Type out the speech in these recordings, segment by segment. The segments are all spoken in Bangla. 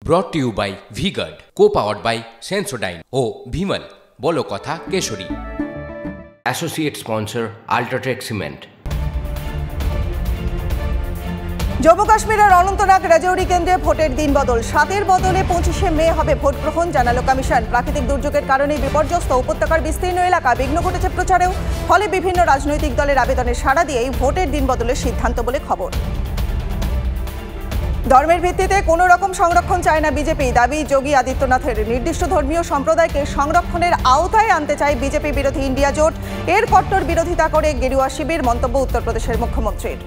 brought to you by V-Guard, co-powered by Sensodyne O Bhimal বলো কথা Keshari. Associate sponsor Ultratech Cement। Jammu কাশ্মীরের অনন্তনাগ রাজৌরি কেন্দ্রে ভোটের দিন বদল, 7-এর বদলে 25শে মে হবে ভোট গ্রহণ, জানালো কমিশন। প্রাকৃতিক দুর্যোগের কারণে বিপর্যস্ত উপত্যকার বিস্তীর্ণ এলাকা, বিঘ্ন ঘটেছে প্রচারেও। ফলে বিভিন্ন রাজনৈতিক দলের আবেদনে সাড়া দিয়েই ভোটের দিন বদলের সিদ্ধান্ত বলে খবর। ধর্মের ভিত্তিতে কোনো রকম সংরক্ষণ চায় না বিজেপি, দাবি যোগী আদিত্যনাথের। নির্দিষ্ট ধর্মীয় সম্প্রদায়কে সংরক্ষণের আওতায় আনতে চায় বিজেপি বিরোধী ইন্ডিয়া জোট, এর কট্টর বিরোধিতা করে গেরুয়া শিবির, মন্তব্য উত্তরপ্রদেশের মুখ্যমন্ত্রীর।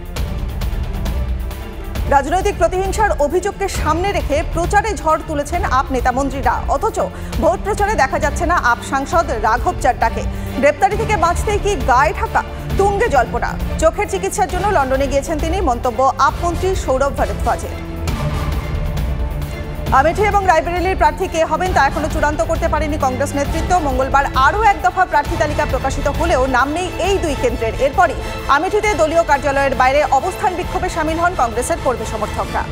রাজনৈতিক প্রতিহিংসার অভিযোগকে সামনে রেখে প্রচারে ঝড় তুলেছেন আপ নেতা মন্ত্রীরা, অথচ ভোট প্রচারে দেখা যাচ্ছে না আপ সাংসদ রাঘব চাড্ডাকে। গ্রেপ্তারি থেকে বাঁচতেই কি গায়ে ঢাকা, তুঙ্গে জল্পনা। চোখের চিকিৎসার জন্য লন্ডনে গিয়েছেন তিনি, মন্তব্য আপ মন্ত্রী সৌরভ ভরদ্বাজের। আমেঠি এবং রায়বেরেলির প্রার্থী কে হবেন তা এখনো চূড়ান্ত করতে পারেনি কংগ্রেস নেতৃত্ব। মঙ্গলবার আরও এক দফা প্রার্থী তালিকা প্রকাশিত হলেও নাম নেই এই দুই কেন্দ্রের। এরপরই আমেঠিতে দলীয় কার্যালয়ের বাইরে অবস্থান বিক্ষোভে সামিল হন কংগ্রেসের কর্মী সমর্থকরা।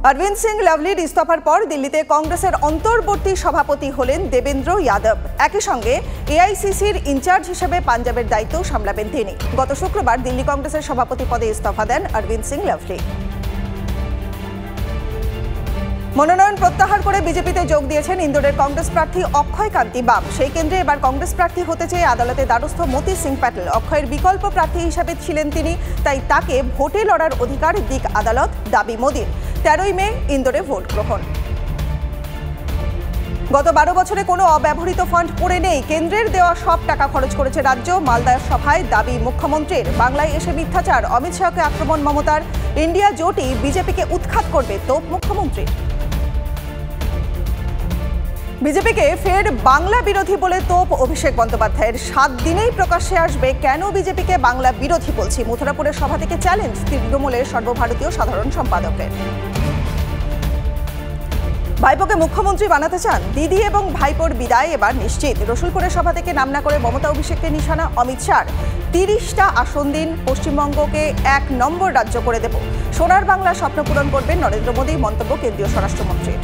অরবিন্দ সিং লাভলির ইস্তফার পর দিল্লিতে কংগ্রেসের অন্তর্বর্তী সভাপতি হলেন দেবেন্দ্র যাদব। একই সঙ্গে এআইসিসির ইনচার্জ হিসেবে পাঞ্জাবের দায়িত্ব সামলাবেন তিনি। গত শুক্রবার দিল্লি কংগ্রেসের সভাপতি পদে ইস্তফা দেন অরবিন্দ সিং লাভলি। মনোনয়ন প্রত্যাহার করে বিজেপিতে যোগ দিয়েছেন ইন্দোরের কংগ্রেস প্রার্থী অক্ষয় কান্তি বাম। সেই কেন্দ্রে এবার কংগ্রেস প্রার্থী হতে চেয়ে আদালতে দ্বারস্থ মতি সিং প্যাটেল। অক্ষয়ের বিকল্প প্রার্থী হিসাবে ছিলেন তিনি, তাই তাকে ভোটে লড়ার অধিকার দিক আদালত, দাবি মোদির। 13ই মে ইন্দোরে ভোট গ্রহণ। গত 12 বছরে কোনো অব্যবহৃত ফান্ড পড়ে নেই, কেন্দ্রের দেওয়া সব টাকা খরচ করেছে রাজ্য, মালদার সভায় দাবি মুখ্যমন্ত্রীর। বাংলায় এসে মিথ্যাচার, অমিত শাহকে আক্রমণ মমতার। ইন্ডিয়া জোটই বিজেপিকে উৎখাত করবে, তোপ মুখ্যমন্ত্রীর। বিজেপিকে ফের বাংলা বিরোধী বলে তোপ অভিষেক বন্দ্যোপাধ্যায়ের। 7 দিনেই প্রকাশ্যে আসবে কেন বিজেপিকে বাংলা বিরোধী বলছি, মথুরাপুরের সভা থেকে চ্যালেঞ্জ তৃণমূলের সর্বভারতীয় সাধারণ সম্পাদকের। ভাইপোকে মুখ্যমন্ত্রী বানাতে চান, দিদি এবং ভাইপোর বিদায় এবার নিশ্চিত। রসুলপুরের সভা থেকে নাম না করে মমতা অভিষেককে নিশানা অমিত শাহর। 30টা আসন দিন, পশ্চিমবঙ্গকে 1 নম্বর রাজ্য করে দেব। সোনার বাংলা স্বপ্ন পূরণ করবেন নরেন্দ্র মোদী, মন্তব্য কেন্দ্রীয় স্বরাষ্ট্রমন্ত্রীর।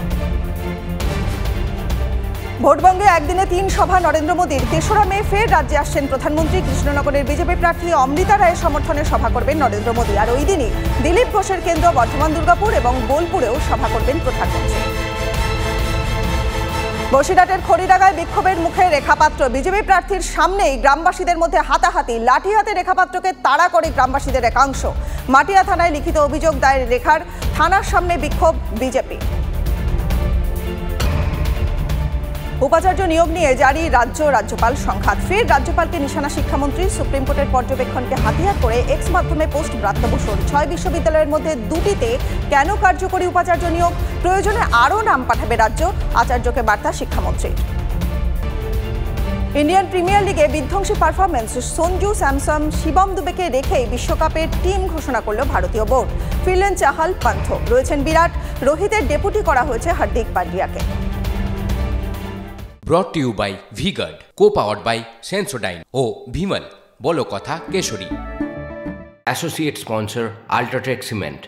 ভোটবঙ্গে একদিনে 3 সভা নরেন্দ্র মোদীর। 3রা মে ফের রাজ্যে আসছেন প্রধানমন্ত্রী। কৃষ্ণনগরের বিজেপি প্রার্থী অমৃতা রায়ের সমর্থনে সভা করবেন নরেন্দ্র মোদী। আর ওই দিনই দিলীপ ঘোষের কেন্দ্র বর্ধমান, দুর্গাপুর এবং বোলপুরেও সভা করবেন প্রধানমন্ত্রী। বসিরহাটের খড়িডাঙ্গায় বিক্ষোভের মুখে রেখা পাত্র। বিজেপি প্রার্থীর সামনেই গ্রামবাসীদের মধ্যে হাতাহাতি, লাঠি হাতে রেখা পাত্রকে তাড়া করে গ্রামবাসীদের একাংশ। মাটিয়া থানায় লিখিত অভিযোগ দায়ের রেখার, থানার সামনে বিক্ষোভ বিজেপি। উপাচার্য নিয়োগ নিয়ে জারি রাজ্যপাল সংঘাত। ফের রাজ্যপালকে নিশানা শিক্ষামন্ত্রী। সুপ্রিম কোর্টের পর্যবেক্ষণকে হাতিয়ার করে এক্স মাধ্যমে পোস্ট ব্রাত্য বসুর। 6 বিশ্ববিদ্যালয়ের মধ্যে 2টিতে কেন কার্যকরী উপাচার্য নিয়োগ, প্রয়োজনে আরও নাম পাঠাবে রাজ্য, আচার্যকে বার্তা শিক্ষামন্ত্রীর। ইন্ডিয়ান প্রিমিয়ার লিগে বিধ্বংসী পারফরমেন্স, সঞ্জু স্যামসন, শিবম দুবেকে রেখেই বিশ্বকাপের টিম ঘোষণা করল ভারতীয় বোর্ড। ফিরলেন চাহাল, পান্থ, রয়েছেন বিরাট, রোহিতের ডেপুটি করা হয়েছে Hardik পান্ডিয়াকে। brought to you by V-Guard, co-powered by Sensodyne O Bhimal বলো কথা Keshari. Associate sponsor Ultratech Cement।